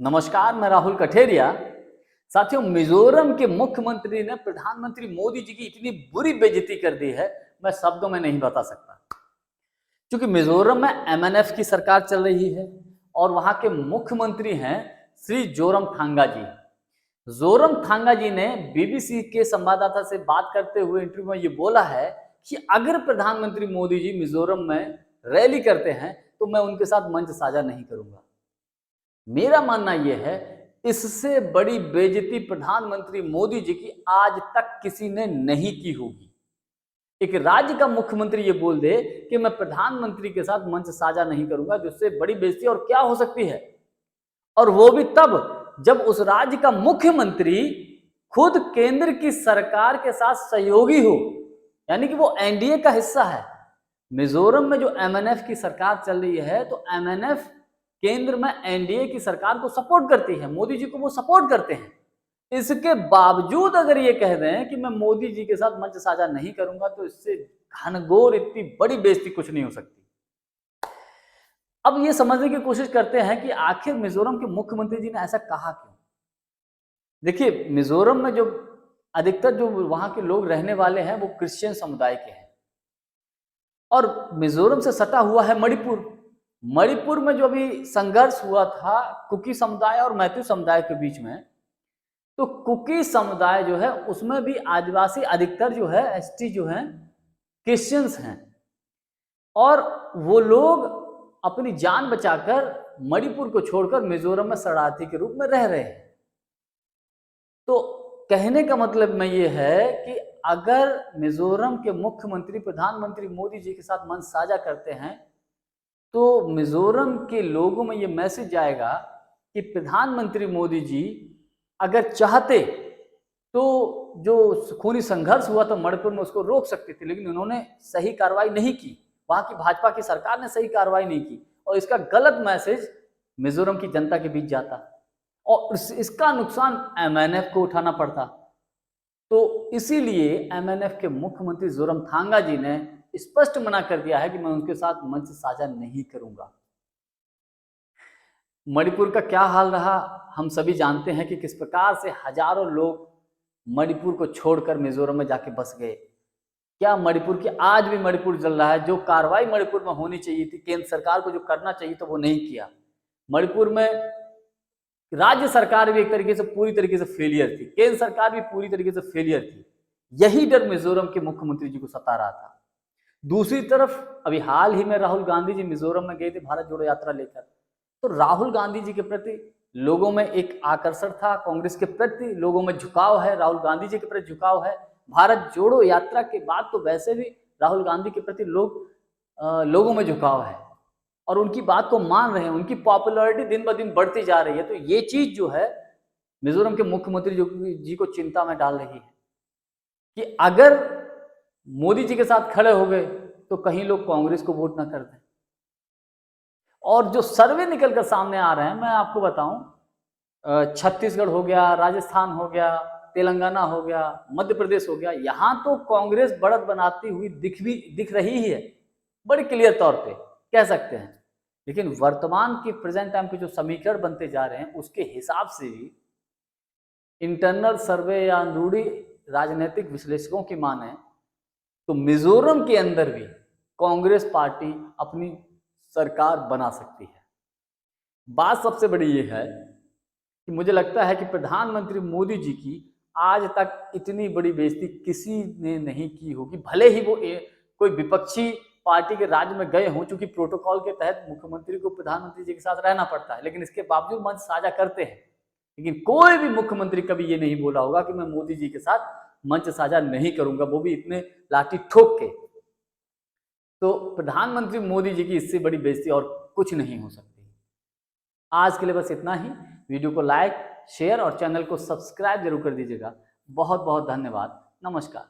नमस्कार, मैं राहुल कठेरिया। साथियों, मिजोरम के मुख्यमंत्री ने प्रधानमंत्री मोदी जी की इतनी बुरी बेइज्जती कर दी है, मैं शब्दों में नहीं बता सकता। क्योंकि मिजोरम में एमएनएफ की सरकार चल रही है और वहां के मुख्यमंत्री हैं श्री जोरमथांगा जी। जोरमथांगा जी ने बीबीसी के संवाददाता से बात करते हुए इंटरव्यू में ये बोला है कि अगर प्रधानमंत्री मोदी जी मिजोरम में रैली करते हैं तो मैं उनके साथ मंच साझा नहीं करूंगा। मेरा मानना यह है, इससे बड़ी बेइज्जती प्रधानमंत्री मोदी जी की आज तक किसी ने नहीं की होगी। एक राज्य का मुख्यमंत्री ये बोल दे कि मैं प्रधानमंत्री के साथ मंच साझा नहीं करूंगा, जिससे बड़ी बेइज्जती और क्या हो सकती है। और वो भी तब जब उस राज्य का मुख्यमंत्री खुद केंद्र की सरकार के साथ सहयोगी हो, यानी कि वो एनडीए का हिस्सा है। मिजोरम में जो एमएनएफ की सरकार चल रही है, तो एमएनएफ केंद्र में एनडीए की सरकार को सपोर्ट करती है, मोदी जी को वो सपोर्ट करते हैं। इसके बावजूद अगर ये कह दें कि मैं मोदी जी के साथ मंच साझा नहीं करूंगा, तो इससे घनघोर इतनी बड़ी बेइज्जती कुछ नहीं हो सकती। अब ये समझने की कोशिश करते हैं कि आखिर मिजोरम के मुख्यमंत्री जी ने ऐसा कहा क्यों। देखिए, मिजोरम में जो अधिकतर जो वहां के लोग रहने वाले हैं वो क्रिश्चियन समुदाय के हैं और मिजोरम से सटा हुआ है मणिपुर। मणिपुर में जो अभी संघर्ष हुआ था कुकी समुदाय और मैथ्यू समुदाय के बीच में, तो कुकी समुदाय जो है उसमें भी आदिवासी अधिकतर जो है एसटी जो है क्रिश्चियंस हैं और वो लोग अपनी जान बचाकर मणिपुर को छोड़कर मिजोरम में शरणार्थी के रूप में रह रहे हैं। तो कहने का मतलब में ये है कि अगर मिजोरम के मुख्यमंत्री प्रधानमंत्री मोदी जी के साथ मंच साझा करते हैं, तो मिजोरम के लोगों में ये मैसेज जाएगा कि प्रधानमंत्री मोदी जी अगर चाहते तो जो खूनी संघर्ष हुआ था मणिपुर में उसको रोक सकते थे, लेकिन उन्होंने सही कार्रवाई नहीं की। वहां की भाजपा की सरकार ने सही कार्रवाई नहीं की और इसका गलत मैसेज मिजोरम की जनता के बीच जाता और इसका नुकसान एमएनएफ को उठाना पड़ता। तो इसीलिए एमएनएफ के मुख्यमंत्री जोरमथांगा जी ने स्पष्ट मना कर दिया है कि मैं उनके साथ मंच साझा नहीं करूंगा। मणिपुर का क्या हाल रहा हम सभी जानते हैं कि किस प्रकार से हजारों लोग मणिपुर को छोड़कर मिजोरम में जाके बस गए। क्या मणिपुर की आज भी मणिपुर जल रहा है। जो कार्रवाई मणिपुर में होनी चाहिए थी, केंद्र सरकार को जो करना चाहिए था वो नहीं किया। मणिपुर में राज्य सरकार भी एक तरीके से पूरी तरीके से फेलियर थी, केंद्र सरकार भी पूरी तरीके से फेलियर थी। यही डर मिजोरम के मुख्यमंत्री जी को सता रहा था। दूसरी तरफ अभी हाल ही में राहुल गांधी जी मिजोरम में गए थे भारत जोड़ो यात्रा लेकर, तो राहुल गांधी जी के प्रति लोगों में एक आकर्षण था, कांग्रेस के प्रति लोगों में झुकाव है, राहुल गांधी जी के प्रति झुकाव है। भारत जोड़ो यात्रा के बाद तो वैसे भी राहुल गांधी के प्रति लोगों में झुकाव है और उनकी बात को मान रहे हैं। उनकी पॉपुलैरिटी दिन ब दिन बढ़ती जा रही है। तो ये चीज जो है मिजोरम के मुख्यमंत्री जी को चिंता में डाल रही है कि अगर मोदी जी के साथ खड़े हो गए तो कहीं लोग कांग्रेस को वोट ना कर दें। और जो सर्वे निकल कर सामने आ रहे हैं, मैं आपको बताऊं, छत्तीसगढ़ हो गया, राजस्थान हो गया, तेलंगाना हो गया, मध्य प्रदेश हो गया, यहां तो कांग्रेस बढ़त बनाती हुई दिख रही ही है, बड़ी क्लियर तौर पे कह सकते हैं। लेकिन वर्तमान के प्रेजेंट टाइम के जो समीकरण बनते जा रहे हैं उसके हिसाब से भी इंटरनल सर्वे या अंदरूनी राजनीतिक विश्लेषकों की माने तो मिजोरम के अंदर भी कांग्रेस पार्टी अपनी सरकार बना सकती है। बात सबसे बड़ी यह है कि मुझे लगता है कि प्रधानमंत्री मोदी जी की आज तक इतनी बड़ी बेइज्जती किसी ने नहीं की होगी। भले ही वो कोई विपक्षी पार्टी के राज्य में गए हों, चूंकि प्रोटोकॉल के तहत मुख्यमंत्री को प्रधानमंत्री जी के साथ रहना पड़ता है, लेकिन इसके बावजूद मंच साझा करते हैं। लेकिन कोई भी मुख्यमंत्री कभी ये नहीं बोला होगा कि मैं मोदी जी के साथ मंच साझा नहीं करूंगा, वो भी इतने लाठी ठोक के। तो प्रधानमंत्री मोदी जी की इससे बड़ी बेइज्जती और कुछ नहीं हो सकती। आज के लिए बस इतना ही। वीडियो को लाइक, शेयर और चैनल को सब्सक्राइब जरूर कर दीजिएगा। बहुत बहुत धन्यवाद। नमस्कार।